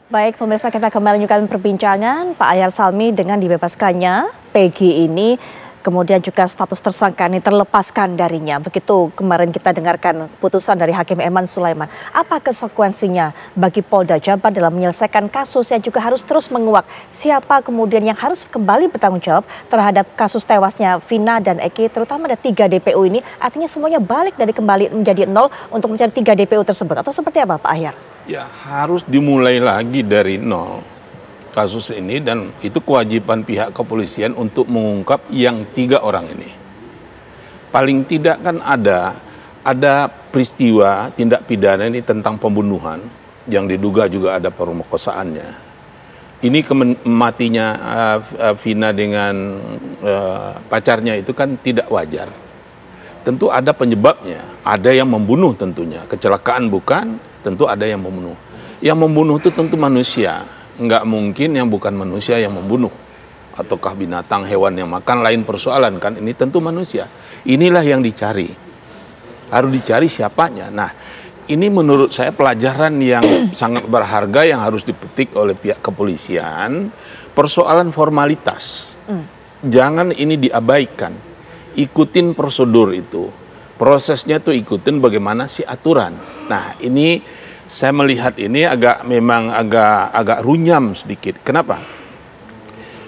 Baik, pemirsa, kita kembali lanjutkan perbincangan Pak Ahyar Salmi dengan dibebaskannya Peggy ini, kemudian juga status tersangka ini terlepaskan darinya. Begitu kemarin kita dengarkan putusan dari Hakim Eman Sulaiman. Apa konsekuensinya bagi Polda Jabar dalam menyelesaikan kasus yang juga harus terus menguak siapa kemudian yang harus kembali bertanggung jawab terhadap kasus tewasnya Vina dan Eki, terutama ada 3 DPO ini, artinya semuanya balik dari kembali menjadi 0 untuk mencari 3 DPO tersebut, atau seperti apa Pak Ahyar? Ya, harus dimulai lagi dari nol kasus ini, dan itu kewajiban pihak kepolisian untuk mengungkap yang 3 orang ini. Paling tidak kan ada peristiwa tindak pidana ini tentang pembunuhan yang diduga juga ada pemerkosaannya. Ini matinya Vina dengan pacarnya itu kan tidak wajar. Tentu ada penyebabnya, ada yang membunuh tentunya, kecelakaan bukan, tentu ada yang membunuh. Yang membunuh itu tentu manusia, nggak mungkin yang bukan manusia yang membunuh. Ataukah binatang, hewan yang makan, lain persoalan kan, ini tentu manusia. Inilah yang dicari, harus dicari siapanya. Nah, ini menurut saya pelajaran yang sangat berharga yang harus dipetik oleh pihak kepolisian, persoalan formalitas. Jangan ini diabaikan. Ikutin prosedur itu, prosesnya tuh ikutin bagaimana sih aturan. Nah, ini saya melihat ini memang agak runyam sedikit. Kenapa?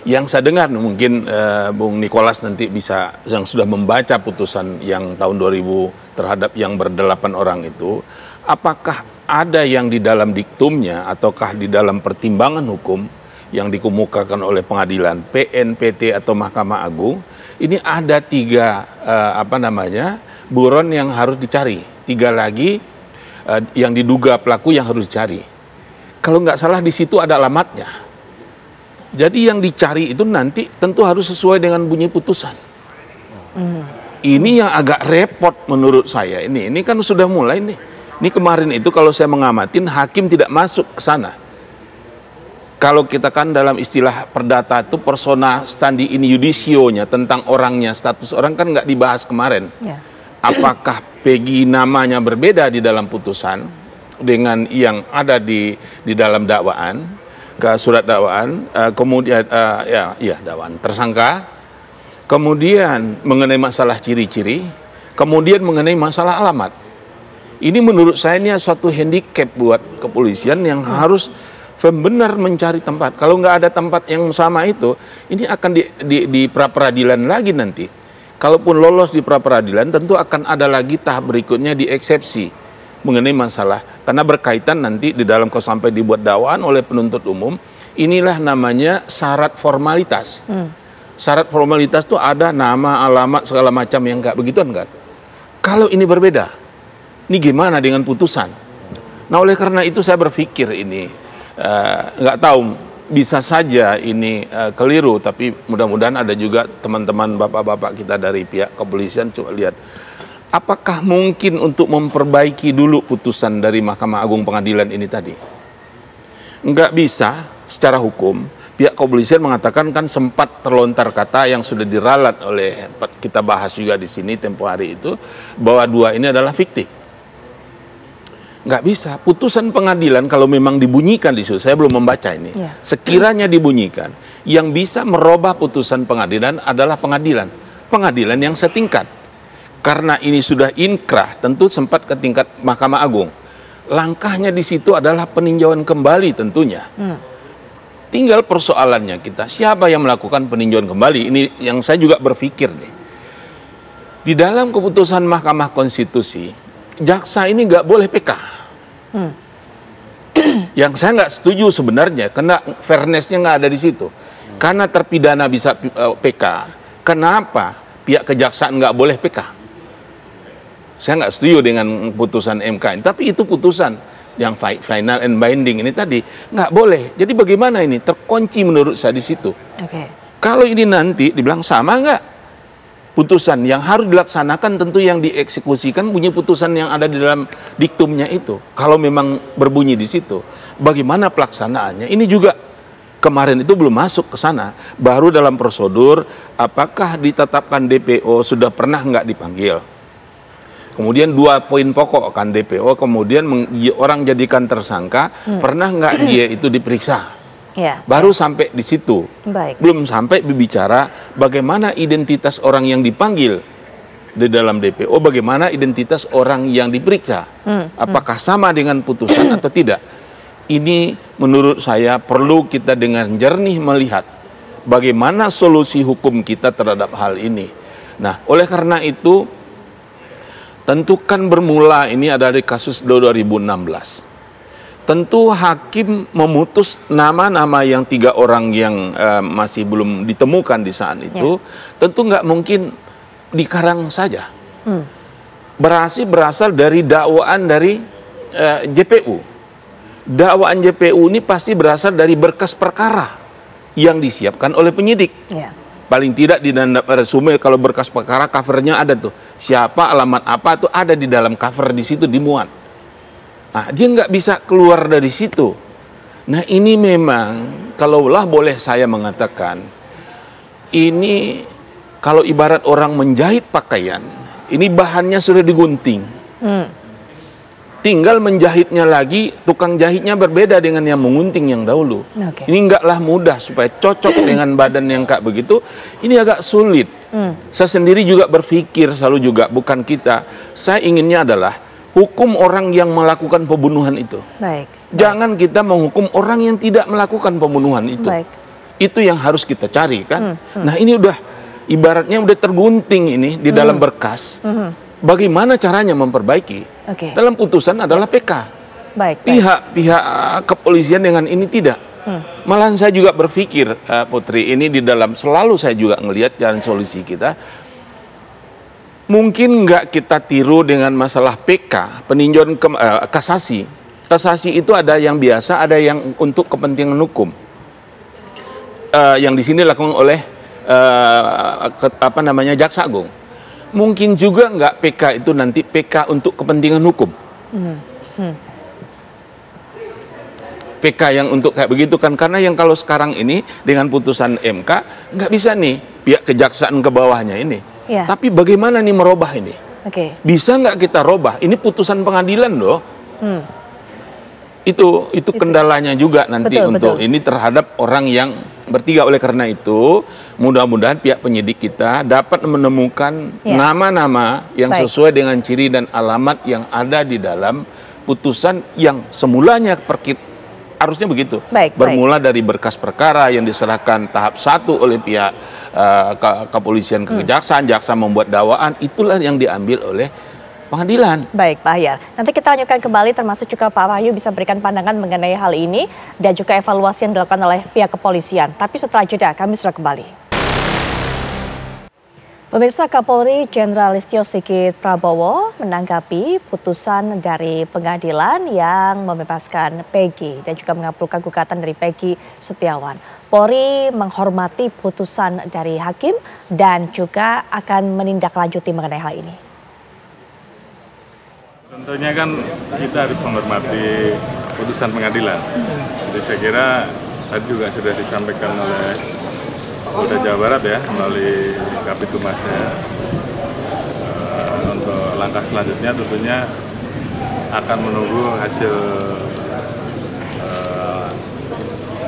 Yang saya dengar mungkin Bung Nicholas nanti bisa, yang sudah membaca putusan yang tahun 2000 terhadap yang ber-8 orang itu, apakah ada yang di dalam diktumnya ataukah di dalam pertimbangan hukum yang dikemukakan oleh pengadilan, PN, PT atau Mahkamah Agung, ini ada 3 buron yang harus dicari, 3 lagi yang diduga pelaku yang harus dicari. Kalau nggak salah di situ ada alamatnya. Jadi yang dicari itu nanti tentu harus sesuai dengan bunyi putusan. Ini yang agak repot menurut saya. Ini kan sudah mulai nih. Ini kemarin itu kalau saya mengamatin, hakim tidak masuk ke sana. Kalau kita kan dalam istilah perdata itu persona standi in judicio-nya, tentang orangnya, status orang kan nggak dibahas kemarin. Ya. Apakah Peggy namanya berbeda di dalam putusan dengan yang ada di dalam dakwaan, ke surat dakwaan, kemudian dakwaan tersangka, kemudian mengenai masalah ciri-ciri, kemudian mengenai masalah alamat. Ini menurut saya ini suatu handicap buat kepolisian yang harus benar mencari tempat. Kalau nggak ada tempat yang sama itu, ini akan di pra-peradilan lagi nanti. Kalaupun lolos di pra-peradilan, tentu akan ada lagi tahap berikutnya di eksepsi mengenai masalah. Karena berkaitan nanti di dalam kalau sampai dibuat dakwaan oleh penuntut umum, inilah namanya syarat formalitas. Syarat formalitas itu ada nama, alamat, segala macam yang nggak begituan kan. Kalau ini berbeda, ini gimana dengan putusan? Nah, oleh karena itu saya berpikir ini, nggak tahu, bisa saja ini keliru, tapi mudah-mudahan ada juga teman-teman bapak-bapak kita dari pihak kepolisian coba lihat, apakah mungkin untuk memperbaiki dulu putusan dari Mahkamah Agung Pengadilan ini tadi? Nggak bisa secara hukum. Pihak kepolisian mengatakan kan sempat terlontar kata yang sudah diralat oleh, kita bahas juga di sini tempo hari itu, bahwa 2 ini adalah fiktif. Nggak bisa, putusan pengadilan kalau memang dibunyikan di situ, saya belum membaca ini, sekiranya dibunyikan, yang bisa merubah putusan pengadilan adalah pengadilan yang setingkat. Karena ini sudah inkrah, tentu sempat ke tingkat Mahkamah Agung. Langkahnya di situ adalah peninjauan kembali tentunya. Tinggal persoalannya kita, siapa yang melakukan peninjauan kembali? Ini yang saya juga berpikir nih. Di dalam keputusan Mahkamah Konstitusi, jaksa ini nggak boleh PK. Yang saya nggak setuju sebenarnya, karena fairness-nya nggak ada di situ. Karena terpidana bisa PK, kenapa pihak kejaksaan nggak boleh PK? Saya nggak setuju dengan putusan MK ini, tapi itu putusan yang final and binding ini tadi nggak boleh. Jadi bagaimana ini? Terkunci menurut saya di situ. Kalau ini nanti dibilang sama nggak? Putusan yang harus dilaksanakan tentu yang dieksekusikan bunyi putusan yang ada di dalam diktumnya itu. Kalau memang berbunyi di situ, bagaimana pelaksanaannya? Ini juga kemarin itu belum masuk ke sana. Baru dalam prosedur, apakah ditetapkan DPO sudah pernah nggak dipanggil? Kemudian 2 poin pokok kan DPO, kemudian orang jadikan tersangka, pernah nggak dia itu diperiksa? Ya. Baru sampai di situ. Baik. Belum sampai berbicara bagaimana identitas orang yang dipanggil di dalam DPO, bagaimana identitas orang yang diperiksa. Apakah sama dengan putusan atau tidak? Ini menurut saya perlu kita dengan jernih melihat bagaimana solusi hukum kita terhadap hal ini. Nah, oleh karena itu, tentu kan bermula ini ada di kasus 2016. Tentu hakim memutus nama-nama yang 3 orang yang masih belum ditemukan di saat itu, tentu nggak mungkin dikarang saja. Berasal dari dakwaan dari JPU. Dakwaan JPU ini pasti berasal dari berkas perkara yang disiapkan oleh penyidik. Ya. Paling tidak di dalam resume kalau berkas perkara covernya ada tuh. Siapa, alamat apa tuh ada di dalam cover, di situ dimuat. Nah, dia nggak bisa keluar dari situ. Nah, ini memang, kalaulah boleh saya mengatakan, ini kalau ibarat orang menjahit pakaian, ini bahannya sudah digunting. Tinggal menjahitnya lagi, tukang jahitnya berbeda dengan yang mengunting yang dahulu. Ini nggaklah mudah supaya cocok dengan badan yang kayak begitu. Ini agak sulit. Saya sendiri juga berpikir selalu juga, bukan kita. Saya inginnya adalah hukum orang yang melakukan pembunuhan itu. Jangan kita menghukum orang yang tidak melakukan pembunuhan itu. Itu yang harus kita cari kan. Nah, ini udah ibaratnya udah tergunting ini di dalam berkas. Bagaimana caranya memperbaiki? Dalam putusan adalah PK. Pihak kepolisian dengan ini tidak. Malahan saya juga berpikir, Putri, ini di dalam selalu saya juga ngelihat jalan solusi kita. Mungkin nggak kita tiru dengan masalah PK, peninjauan kasasi. Kasasi itu ada yang biasa, ada yang untuk kepentingan hukum. Yang di sini dilakukan oleh Jaksa Agung. Mungkin juga nggak PK itu nanti PK untuk kepentingan hukum. PK yang untuk kayak begitu kan, karena yang kalau sekarang ini dengan putusan MK nggak bisa nih pihak kejaksaan ke bawahnya ini. Tapi bagaimana nih merubah ini? Bisa nggak kita robah? Ini putusan pengadilan loh. Itu kendalanya juga nanti untuk ini terhadap orang yang bertiga. Oleh karena itu, mudah-mudahan pihak penyidik kita dapat menemukan nama-nama yang sesuai dengan ciri dan alamat yang ada di dalam putusan yang semulanya harusnya begitu. Bermula dari berkas perkara yang diserahkan tahap 1 oleh pihak kepolisian ke kejaksaan, jaksa membuat dakwaan, itulah yang diambil oleh pengadilan. Baik, Pak Ahyar. Nanti kita lanjutkan kembali, termasuk juga Pak Wahyu bisa berikan pandangan mengenai hal ini dan juga evaluasi yang dilakukan oleh pihak kepolisian. Tapi setelah jeda, kami sudah kembali. Pemirsa, Kapolri Jenderal Listio Sigit Prabowo menanggapi putusan dari pengadilan yang membebaskan Peggy dan juga mengabulkan gugatan dari Peggy Setiawan. Polri menghormati putusan dari hakim dan juga akan menindaklanjuti mengenai hal ini. Tentunya kan kita harus menghormati putusan pengadilan. Jadi saya kira tadi juga sudah disampaikan oleh Polda Jawa Barat ya, melalui Kabitumasnya. Untuk langkah selanjutnya tentunya akan menunggu hasil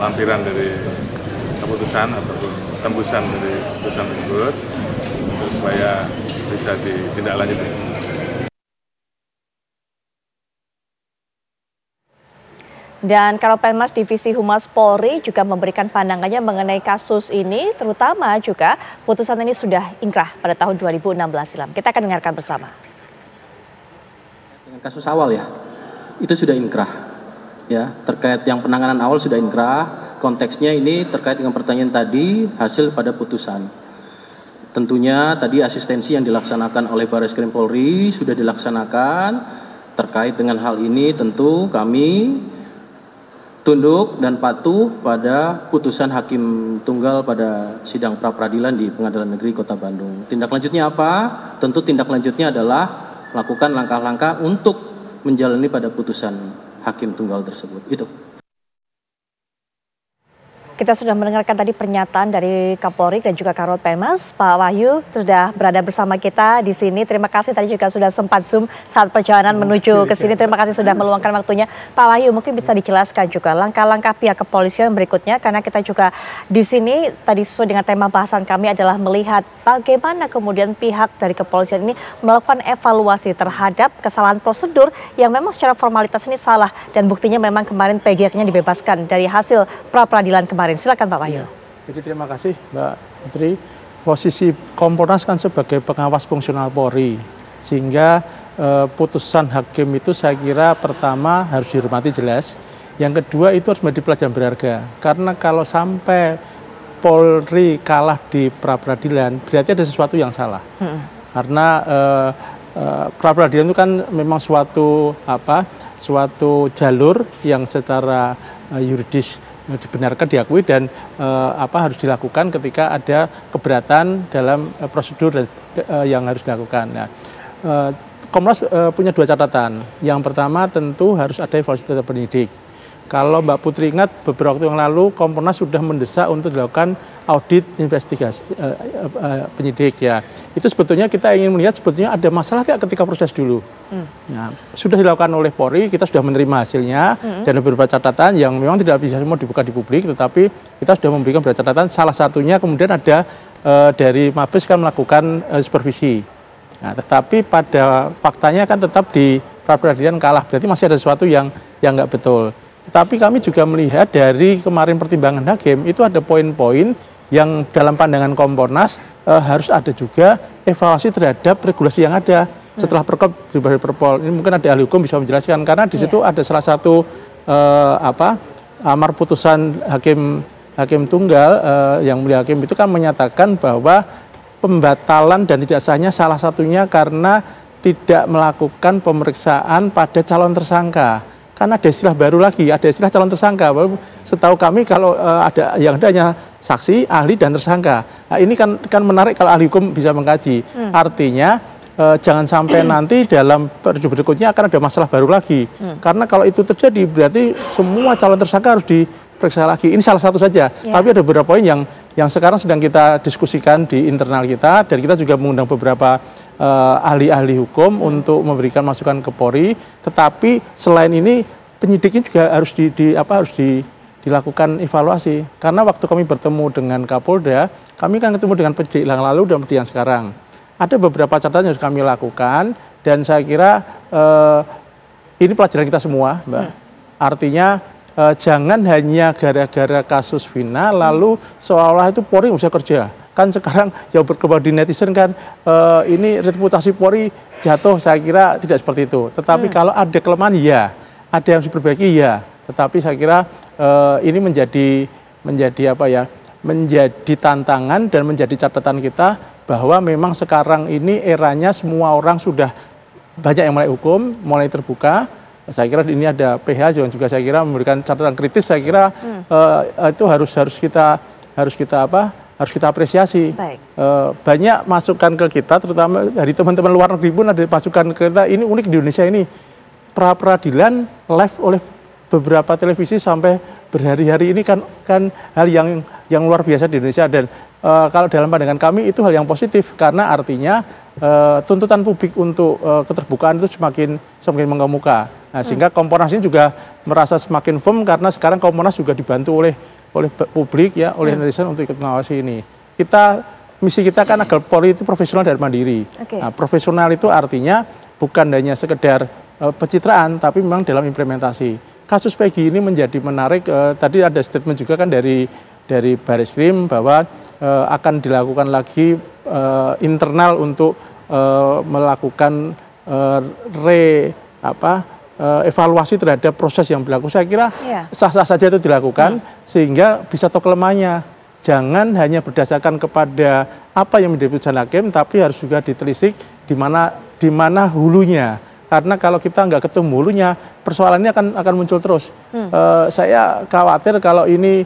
lampiran dari keputusan ataupun tembusan dari putusan tersebut supaya bisa ditindaklanjuti. Dan Karopenmas Divisi Humas Polri juga memberikan pandangannya mengenai kasus ini, terutama juga putusan ini sudah ingkrah pada tahun 2016 silam. Kita akan dengarkan bersama. Dengan kasus awal ya, itu sudah ingkrah. Ya, terkait yang penanganan awal sudah ingkrah. Konteksnya ini terkait dengan pertanyaan tadi, hasil pada putusan. Tentunya tadi asistensi yang dilaksanakan oleh Barreskrim Polri sudah dilaksanakan. Terkait dengan hal ini tentu kami tunduk dan patuh pada putusan Hakim Tunggal pada sidang pra-peradilan di Pengadilan Negeri Kota Bandung. Tindak lanjutnya apa? Tentu tindak lanjutnya adalah melakukan langkah-langkah untuk menjalani pada putusan Hakim Tunggal tersebut. Itu. kita sudah mendengarkan tadi pernyataan dari Kapolri dan juga Karopenmas Penmas, Pak Wahyu sudah berada bersama kita di sini. Terima kasih tadi juga sudah sempat Zoom saat perjalanan menuju ke sini. Terima kasih sudah meluangkan waktunya. Pak Wahyu, mungkin bisa dijelaskan juga langkah-langkah pihak kepolisian berikutnya, karena kita juga di sini tadi sesuai dengan tema bahasan kami adalah melihat bagaimana kemudian pihak dari kepolisian ini melakukan evaluasi terhadap kesalahan prosedur yang memang secara formalitas ini salah, dan buktinya memang kemarin PG akhirnya dibebaskan dari hasil pra-peradilan kemarin. Silakan Pak Wahyu. Jadi terima kasih Mbak Putri. Posisi Kompolnas kan sebagai pengawas fungsional Polri, sehingga putusan hakim itu saya kira pertama harus dihormati jelas. Yang kedua itu harus menjadi pelajaran berharga. Karena kalau sampai Polri kalah di pra-peradilan, berarti ada sesuatu yang salah. Karena pra-peradilan itu kan memang suatu jalur yang secara yuridis dibenarkan, diakui, dan harus dilakukan ketika ada keberatan dalam prosedur yang harus dilakukan. Nah, Komnas punya dua catatan. Yang pertama tentu harus ada evaluasi terhadap penyidik. Kalau Mbak Putri ingat beberapa waktu yang lalu Komnas sudah mendesak untuk dilakukan audit investigasi penyidik ya. Itu sebetulnya kita ingin melihat sebetulnya ada masalah nggak ketika proses dulu. Nah, sudah dilakukan oleh Polri, kita sudah menerima hasilnya dan beberapa catatan yang memang tidak bisa semua dibuka di publik, tetapi kita sudah memberikan beberapa catatan. Salah satunya kemudian ada dari Mabes kan melakukan supervisi. Nah, tetapi pada faktanya kan tetap di pra-peradilan kalah, berarti masih ada sesuatu yang nggak betul. Tetapi kami juga melihat dari kemarin pertimbangan hakim itu ada poin-poin yang dalam pandangan Kompolnas harus ada juga evaluasi terhadap regulasi yang ada setelah Perkop berubah dari Perpol. Ini mungkin ada ahli hukum bisa menjelaskan, karena di situ ada salah satu amar putusan hakim tunggal yang mulia hakim itu kan menyatakan bahwa pembatalan dan tidak sahnya salah satunya karena tidak melakukan pemeriksaan pada calon tersangka. Karena ada istilah baru lagi, ada istilah calon tersangka. Setahu kami kalau ada yang ada hanya saksi, ahli, dan tersangka. Nah, ini kan menarik kalau ahli hukum bisa mengkaji. Artinya jangan sampai nanti dalam periode berikutnya akan ada masalah baru lagi. Karena kalau itu terjadi berarti semua calon tersangka harus diperiksa lagi. Ini salah satu saja. Tapi ada beberapa poin yang sekarang sedang kita diskusikan di internal kita, dan kita juga mengundang beberapa ahli-ahli hukum untuk memberikan masukan ke Polri. Tetapi selain ini penyidiknya juga harus dilakukan evaluasi. Karena waktu kami bertemu dengan Kapolda, kami kan ketemu dengan penyidik yang lalu dan penyidik yang sekarang. Ada beberapa catatan yang harus kami lakukan, dan saya kira ini pelajaran kita semua, Mbak. Artinya jangan hanya gara-gara kasus Vina lalu seolah-olah itu Polri nggak bisa kerja. Kan sekarang yang berkembang di netizen kan ini reputasi Polri jatuh, saya kira tidak seperti itu. Tetapi kalau ada kelemahan ya, ada yang harus diperbaiki ya. Tetapi saya kira ini menjadi tantangan dan menjadi catatan kita bahwa memang sekarang ini eranya semua orang sudah banyak yang mulai hukum, mulai terbuka. Saya kira ini ada PH juga saya kira memberikan catatan kritis. Saya kira itu harus kita apresiasi. Banyak masukan ke kita, terutama dari teman-teman luar negeri pun ada masukan ke kita. Ini unik di Indonesia ini, pra-peradilan live oleh beberapa televisi sampai berhari-hari. Ini kan hal yang luar biasa di Indonesia, dan kalau dalam pandangan kami itu hal yang positif, karena artinya tuntutan publik untuk keterbukaan itu semakin mengemuka. Nah, sehingga Kompolnas ini juga merasa semakin firm, karena sekarang Kompolnas juga dibantu oleh publik ya, oleh netizen untuk ikut mengawasi ini. Misi kita kan agar Polri itu profesional dan mandiri. Nah, profesional itu artinya bukan hanya sekedar pencitraan, tapi memang dalam implementasi. Kasus Peggy ini menjadi menarik. Tadi ada statement juga kan dari Bareskrim bahwa akan dilakukan lagi internal untuk melakukan evaluasi terhadap proses yang berlaku. Saya kira sah-sah saja itu dilakukan, sehingga bisa tahu kelemahannya. Jangan hanya berdasarkan kepada apa yang menjadi putusan hakim, tapi harus juga ditelisik di mana hulunya. Karena kalau kita nggak ketemu hulunya, persoalan ini akan muncul terus. Saya khawatir kalau ini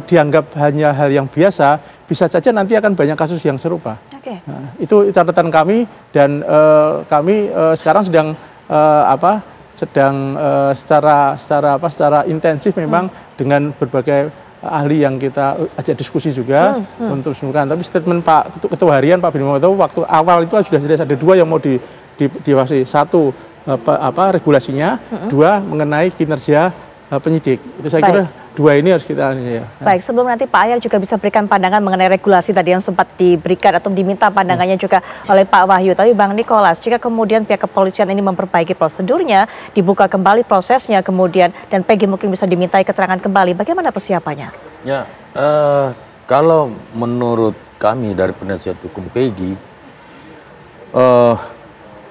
dianggap hanya hal yang biasa, bisa saja nanti akan banyak kasus yang serupa. Nah, itu catatan kami, dan kami sekarang sedang secara intensif memang dengan berbagai ahli yang kita ajak diskusi juga untuk sembuhkan. Tapi statement Pak Ketua Harian Pak Beni Mamoto waktu awal itu sudah ada 2 yang mau diawasi. 1 regulasinya, 2 mengenai kinerja penyidik. Itu saya kira 2 ini harus kita ya. Baik, sebelum nanti Pak Ahyar juga bisa berikan pandangan mengenai regulasi tadi yang sempat diberikan atau diminta pandangannya juga oleh Pak Wahyu. Tapi Bang Nikolas, jika kemudian pihak kepolisian ini memperbaiki prosedurnya, dibuka kembali prosesnya kemudian, dan Peggy mungkin bisa dimintai keterangan kembali, bagaimana persiapannya? Ya, kalau menurut kami dari penasihat hukum Peggy,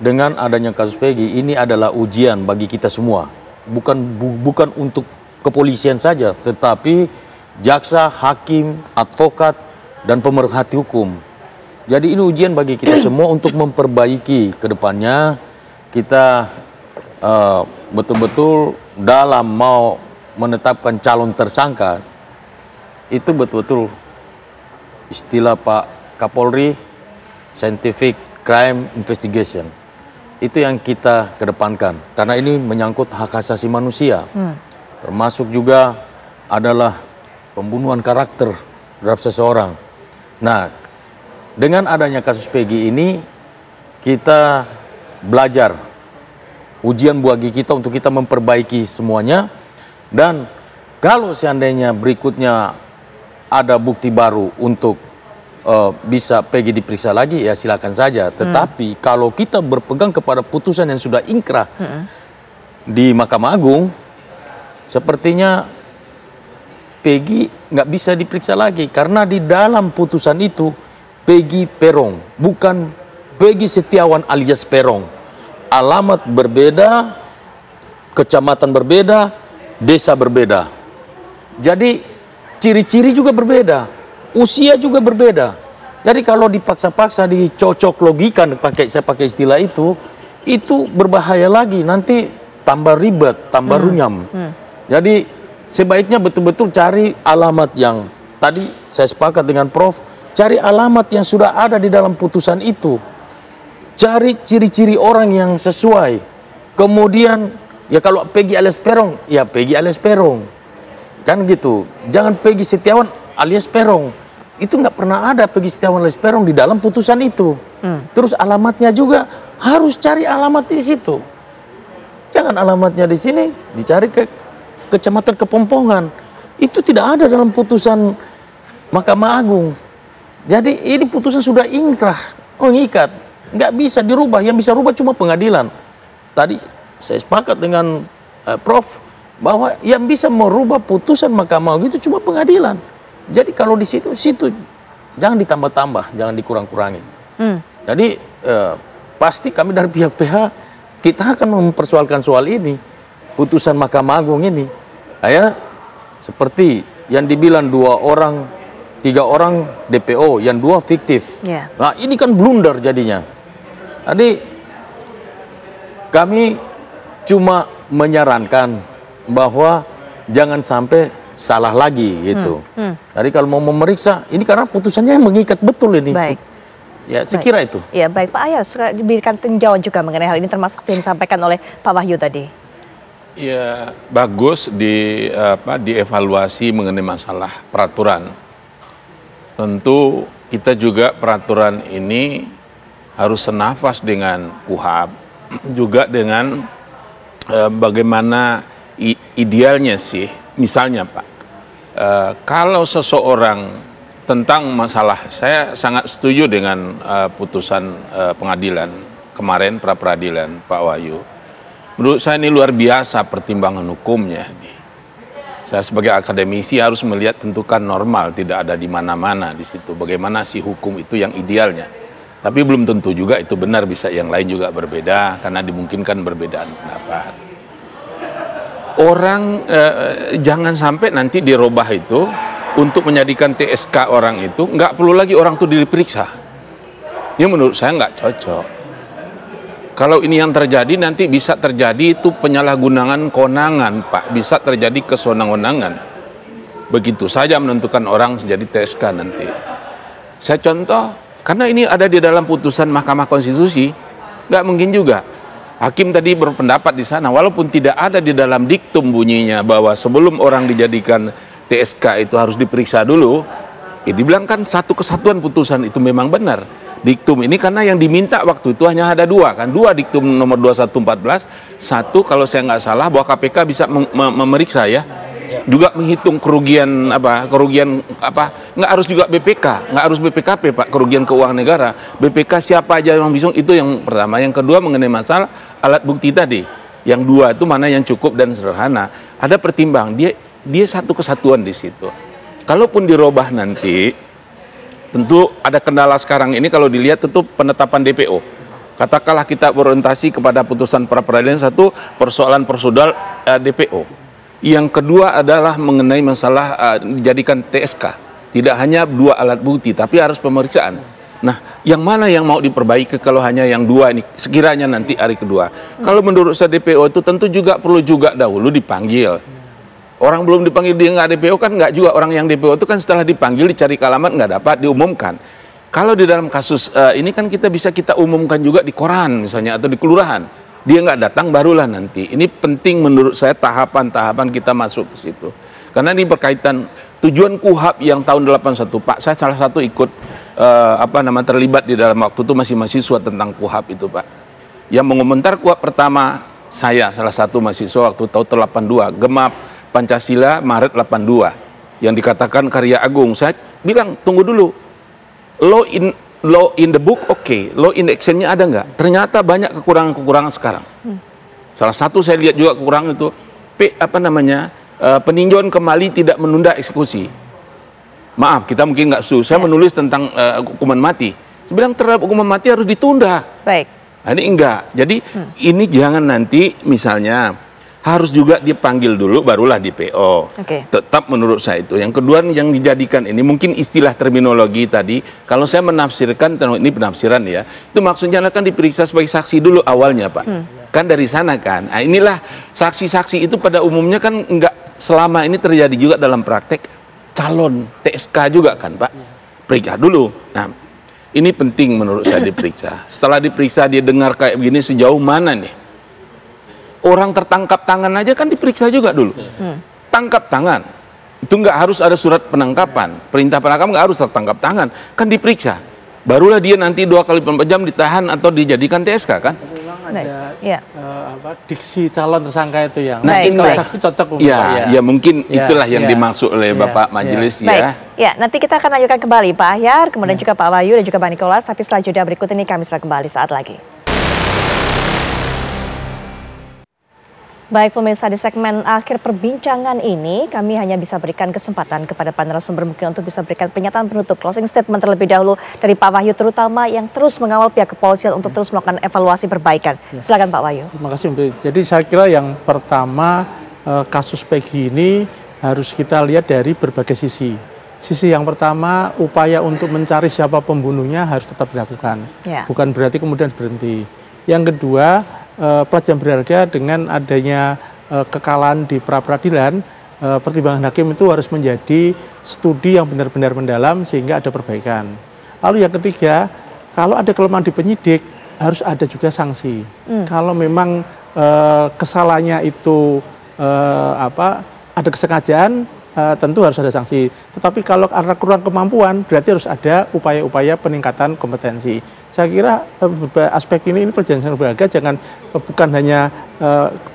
dengan adanya kasus Peggy, ini adalah ujian bagi kita semua. Bukan untuk kepolisian saja, tetapi jaksa, hakim, advokat, dan pemerhati hukum. Jadi ini ujian bagi kita semua untuk memperbaiki ke depannya. Kita betul-betul dalam mau menetapkan calon tersangka, itu betul-betul istilah Pak Kapolri, scientific crime investigation. Itu yang kita kedepankan, karena ini menyangkut hak asasi manusia. Termasuk juga adalah pembunuhan karakter terhadap seseorang. Nah, dengan adanya kasus Peggy ini, kita belajar. Ujian bagi kita untuk kita memperbaiki semuanya. Dan kalau seandainya berikutnya ada bukti baru untuk bisa Peggy diperiksa lagi, ya silakan saja. Tetapi kalau kita berpegang kepada putusan yang sudah inkrah di Mahkamah Agung, sepertinya Peggy nggak bisa diperiksa lagi. Karena di dalam putusan itu Peggy Peron, bukan Peggy Setiawan alias Peron. Alamat berbeda, kecamatan berbeda, desa berbeda. Jadi ciri-ciri juga berbeda, usia juga berbeda. Jadi kalau dipaksa-paksa dicocok logikan, saya pakai istilah itu berbahaya lagi. Nanti tambah ribet, tambah runyam. Jadi sebaiknya betul-betul cari alamat yang tadi saya sepakat dengan Prof. Cari alamat yang sudah ada di dalam putusan itu. Cari ciri-ciri orang yang sesuai. Kemudian ya kalau Peggy alias Peron, ya Peggy alias Peron. Kan gitu. Jangan Peggy Setiawan alias Peron. Itu nggak pernah ada Peggy Setiawan alias Peron di dalam putusan itu. Terus alamatnya juga harus cari alamat di situ. Jangan alamatnya di sini, dicari ke Kecamatan Kepompongan. Itu tidak ada dalam putusan Mahkamah Agung. Jadi ini putusan sudah inkrah, mengikat. Nggak bisa dirubah, yang bisa rubah cuma pengadilan. Tadi saya sepakat dengan Prof. bahwa yang bisa merubah putusan Mahkamah Agung itu cuma pengadilan. Jadi kalau di situ jangan ditambah-tambah, jangan dikurang-kurangin. Jadi pasti kami dari pihak-pihak kita akan mempersoalkan soal ini, putusan Mahkamah Agung ini. Ya, seperti yang dibilang 2 orang, 3 orang DPO, yang 2 fiktif. Nah ini kan blunder jadinya. Jadi kami cuma menyarankan bahwa jangan sampai salah lagi gitu. Jadi kalau mau memeriksa, ini karena putusannya yang mengikat betul ini. Baik. Ya, saya kira itu. Ya, baik Pak Ahyar, diberikan tinjauan juga mengenai hal ini termasuk yang disampaikan oleh Pak Wahyu tadi. Ya, bagus dievaluasi mengenai masalah peraturan. Tentu kita juga peraturan ini harus senafas dengan KUHAP, juga dengan bagaimana idealnya sih. Misalnya Pak, kalau seseorang tentang masalah, saya sangat setuju dengan putusan pengadilan kemarin, pra-peradilan Pak Wahyu. Menurut saya ini luar biasa pertimbangan hukumnya. Saya sebagai akademisi harus melihat tentukan normal, tidak ada di mana-mana di situ. Bagaimana sih hukum itu yang idealnya. Tapi belum tentu juga itu benar, bisa yang lain juga berbeda karena dimungkinkan perbedaan pendapat. Orang jangan sampai nanti dirubah itu untuk menjadikan TSK orang itu nggak perlu lagi orang itu diperiksa. Ini menurut saya nggak cocok. Kalau ini yang terjadi nanti bisa terjadi itu penyalahgunaan kewenangan, Pak. Bisa terjadi kesewenang-wenangan. Begitu saja menentukan orang jadi TSK nanti. Saya contoh, karena ini ada di dalam putusan Mahkamah Konstitusi, nggak mungkin juga. Hakim tadi berpendapat di sana, walaupun tidak ada di dalam diktum bunyinya bahwa sebelum orang dijadikan TSK itu harus diperiksa dulu, dibilang kan satu kesatuan putusan itu memang benar. Diktum ini karena yang diminta waktu itu hanya ada dua kan, dua diktum nomor 2114, satu kalau saya nggak salah bahwa KPK bisa memeriksa ya, juga menghitung kerugian nggak harus juga BPK, nggak harus BPKP Pak, kerugian keuangan negara, BPK siapa aja yang bisa, itu yang pertama. Yang kedua mengenai masalah alat bukti tadi, yang dua itu mana yang cukup dan sederhana, ada pertimbang, dia satu kesatuan di situ. Kalaupun dirubah nanti, tentu ada kendala sekarang ini kalau dilihat tentu penetapan DPO. Katakanlah kita berorientasi kepada putusan pra peradilan, satu persoalan prosedural DPO. Yang kedua adalah mengenai masalah dijadikan TSK. Tidak hanya dua alat bukti, tapi harus pemeriksaan. Nah, yang mana yang mau diperbaiki kalau hanya yang dua ini sekiranya nanti hari kedua? Kalau menurut saya DPO itu tentu juga perlu juga dahulu dipanggil. Orang belum dipanggil dia nggak DPO kan nggak juga, orang yang DPO itu kan setelah dipanggil dicari ke alamat nggak dapat diumumkan. Kalau di dalam kasus ini kan kita umumkan juga di koran misalnya atau di kelurahan. Dia nggak datang barulah nanti. Ini penting menurut saya tahapan-tahapan kita masuk ke situ. Karena ini berkaitan tujuan KUHAP yang tahun 81 Pak. Saya salah satu ikut terlibat di dalam waktu itu masih mahasiswa tentang KUHAP itu Pak. Yang mengomentar KUHAP pertama saya salah satu mahasiswa waktu tahun 82 Gemap Pancasila Maret 82 yang dikatakan karya agung. Saya bilang tunggu dulu, law in the book oke, law in actionnya ada nggak? Ternyata banyak kekurangan sekarang. Salah satu saya lihat juga kekurangan itu peninjauan kembali tidak menunda eksekusi. Maaf, kita mungkin nggak setuju. Saya menulis tentang hukuman mati. Saya bilang terhadap hukuman mati harus ditunda. Baik. Nah, ini enggak. Jadi ini jangan nanti misalnya harus juga dipanggil dulu barulah DPO. Tetap menurut saya itu. Yang kedua yang dijadikan ini mungkin istilah terminologi tadi, kalau saya menafsirkan, ini penafsiran ya, itu maksudnya kan diperiksa sebagai saksi dulu awalnya Pak. Kan dari sana kan. Nah, inilah saksi-saksi itu pada umumnya kan enggak selama ini terjadi juga dalam praktek calon TSK juga kan Pak. Periksa dulu. Nah, ini penting menurut saya diperiksa. Setelah diperiksa dia dengar kayak begini sejauh mana nih? Orang tertangkap tangan aja kan diperiksa juga dulu. Tangkap tangan. Itu nggak harus ada surat penangkapan. Perintah penangkapan nggak harus tertangkap tangan. Kan diperiksa. Barulah dia nanti 2 kali 24 jam ditahan atau dijadikan TSK kan. Diksi calon tersangka itu yang saksi cocok ya mungkin itulah yang dimaksud oleh Bapak Majelis ya. Ya, nanti kita akan lanjutkan kembali Pak Ahyar, kemudian juga Pak Wahyu dan juga Pak Nikolas. Tapi setelah jeda berikut ini kami sudah kembali saat lagi. Baik pemirsa, di segmen akhir perbincangan ini kami hanya bisa berikan kesempatan kepada para narasumber mungkin untuk bisa berikan pernyataan penutup, closing statement terlebih dahulu dari Pak Wahyu terutama yang terus mengawal pihak kepolisian untuk terus melakukan evaluasi perbaikan. Silakan Pak Wahyu. Terima kasih Mbak. Jadi saya kira yang pertama kasus Peggy ini harus kita lihat dari berbagai sisi. Sisi yang pertama, upaya untuk mencari siapa pembunuhnya harus tetap dilakukan. Bukan berarti kemudian berhenti. Yang kedua, pelajaran berharga dengan adanya kekalahan di pra-peradilan, pertimbangan hakim itu harus menjadi studi yang benar-benar mendalam sehingga ada perbaikan. Lalu yang ketiga, kalau ada kelemahan di penyidik harus ada juga sanksi. Kalau memang kesalahannya itu ada kesengajaan, tentu harus ada sanksi. Tetapi kalau karena kurang kemampuan, berarti harus ada upaya-upaya peningkatan kompetensi. Saya kira aspek ini perjalanan berharga bukan hanya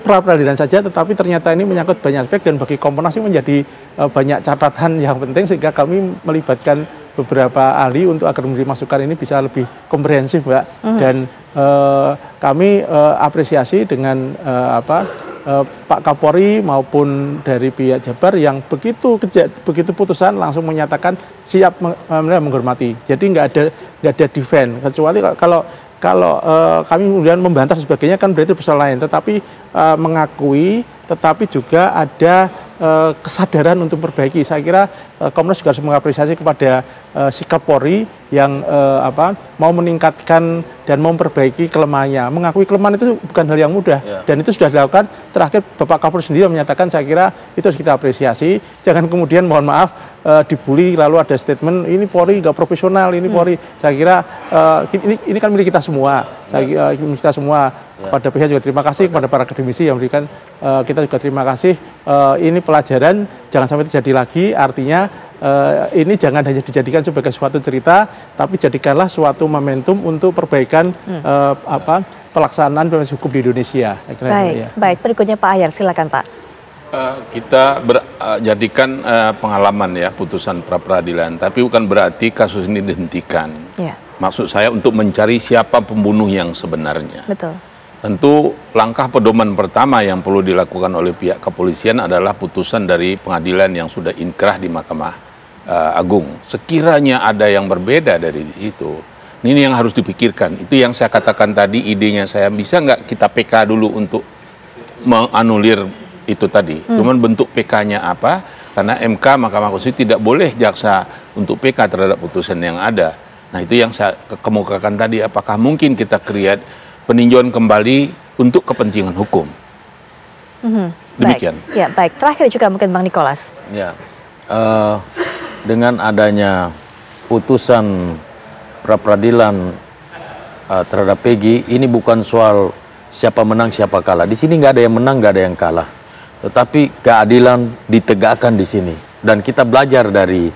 pra-peradilan saja, tetapi ternyata ini menyangkut banyak aspek dan bagi Komponas ini menjadi banyak catatan yang penting sehingga kami melibatkan beberapa ahli untuk agar memberi masukan ini bisa lebih komprehensif, Mbak. Dan kami apresiasi dengan Pak Kapolri maupun dari pihak Jabar yang begitu putusan langsung menyatakan siap menghormati. Jadi nggak ada defend, kecuali kalau kami kemudian membantah sebagainya kan berarti persoalan lain. Tetapi mengakui, tetapi juga ada kesadaran untuk perbaiki. Saya kira Komnas juga harus mengapresiasi kepada sikap Polri yang mau meningkatkan dan memperbaiki kelemahannya. Mengakui kelemahan itu bukan hal yang mudah, dan itu sudah dilakukan. Terakhir Bapak Kapolri sendiri menyatakan, saya kira itu harus kita apresiasi. Jangan kemudian mohon maaf dibully lalu ada statement ini Polri nggak profesional, ini Polri. Saya kira ini kan milik kita semua. Saya kira milik kita semua. Kepada pihak juga terima kasih, kepada para akademisi yang memberikan, kita juga terima kasih. Ini pelajaran, jangan sampai terjadi lagi. Artinya ini jangan hanya dijadikan sebagai suatu cerita, tapi jadikanlah suatu momentum untuk perbaikan pelaksanaan proses hukum di Indonesia. Baik. Berikutnya Pak Ahyar, silakan Pak. Kita jadikan pengalaman ya putusan pra peradilan, tapi bukan berarti kasus ini dihentikan. Maksud saya untuk mencari siapa pembunuh yang sebenarnya. Betul. Tentu langkah pedoman pertama yang perlu dilakukan oleh pihak kepolisian adalah putusan dari pengadilan yang sudah inkrah di Mahkamah Agung. Sekiranya ada yang berbeda dari itu, ini yang harus dipikirkan. Itu yang saya katakan tadi, idenya saya, bisa nggak kita PK dulu untuk menganulir itu tadi. Cuman bentuk PK-nya apa? Karena MK, Mahkamah Konstitusi, tidak boleh jaksa untuk PK terhadap putusan yang ada. Nah itu yang saya kemukakan tadi, apakah mungkin kita create peninjauan kembali untuk kepentingan hukum. Demikian. Baik. Terakhir juga mungkin Bang Nikolas. Dengan adanya putusan pra peradilan terhadap Peggy, ini bukan soal siapa menang siapa kalah. Di sini nggak ada yang menang, nggak ada yang kalah. Tetapi keadilan ditegakkan di sini. Dan kita belajar dari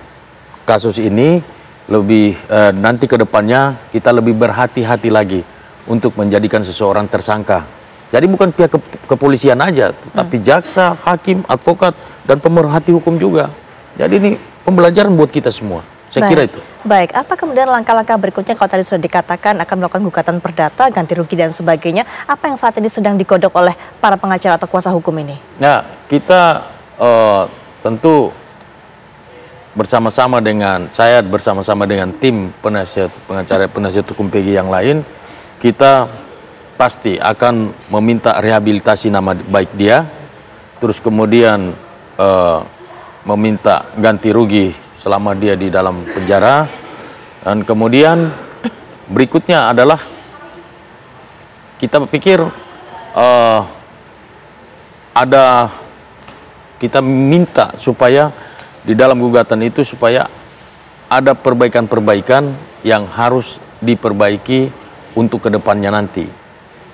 kasus ini, lebih nanti ke depannya kita lebih berhati-hati lagi untuk menjadikan seseorang tersangka. Jadi bukan pihak kepolisian aja, tapi jaksa, hakim, advokat, dan pemerhati hukum juga. Jadi ini pembelajaran buat kita semua. Saya kira itu. Baik, apa kemudian langkah-langkah berikutnya kalau tadi sudah dikatakan akan melakukan gugatan perdata, ganti rugi dan sebagainya. Apa yang saat ini sedang digodok oleh para pengacara atau kuasa hukum ini? Nah, kita tentu bersama-sama dengan tim penasihat hukum Peggy yang lain, kita pasti akan meminta rehabilitasi nama baik dia, terus kemudian meminta ganti rugi selama dia di dalam penjara, dan kemudian berikutnya adalah kita pikir kita minta supaya di dalam gugatan itu supaya ada perbaikan-perbaikan yang harus diperbaiki untuk kedepannya nanti,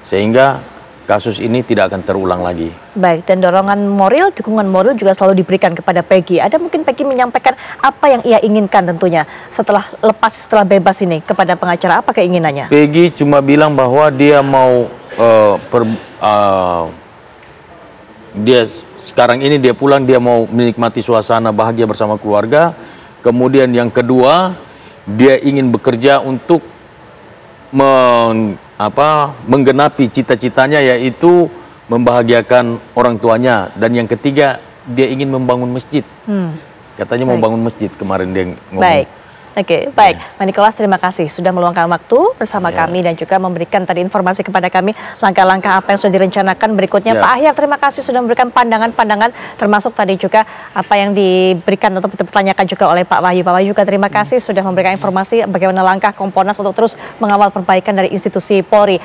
sehingga kasus ini tidak akan terulang lagi. Baik, dan dorongan moral, dukungan moral juga selalu diberikan kepada Peggy. Ada mungkin Peggy menyampaikan apa yang ia inginkan tentunya setelah bebas ini kepada pengacara, apa keinginannya? Peggy cuma bilang bahwa dia mau dia sekarang ini dia pulang, dia mau menikmati suasana bahagia bersama keluarga. Kemudian yang kedua, dia ingin bekerja untuk menggenapi cita-citanya, yaitu membahagiakan orang tuanya. Dan yang ketiga, dia ingin membangun masjid. Katanya mau bangun masjid kemarin dia ngomong. Baik. Pak Nikolas, terima kasih sudah meluangkan waktu bersama kami dan juga memberikan tadi informasi kepada kami langkah-langkah apa yang sudah direncanakan berikutnya. Pak Ahyar, terima kasih sudah memberikan pandangan-pandangan, termasuk tadi juga apa yang diberikan atau dipertanyakan juga oleh Pak Wahyu. Pak Wahyu juga terima kasih sudah memberikan informasi bagaimana langkah Kompolnas untuk terus mengawal perbaikan dari institusi Polri.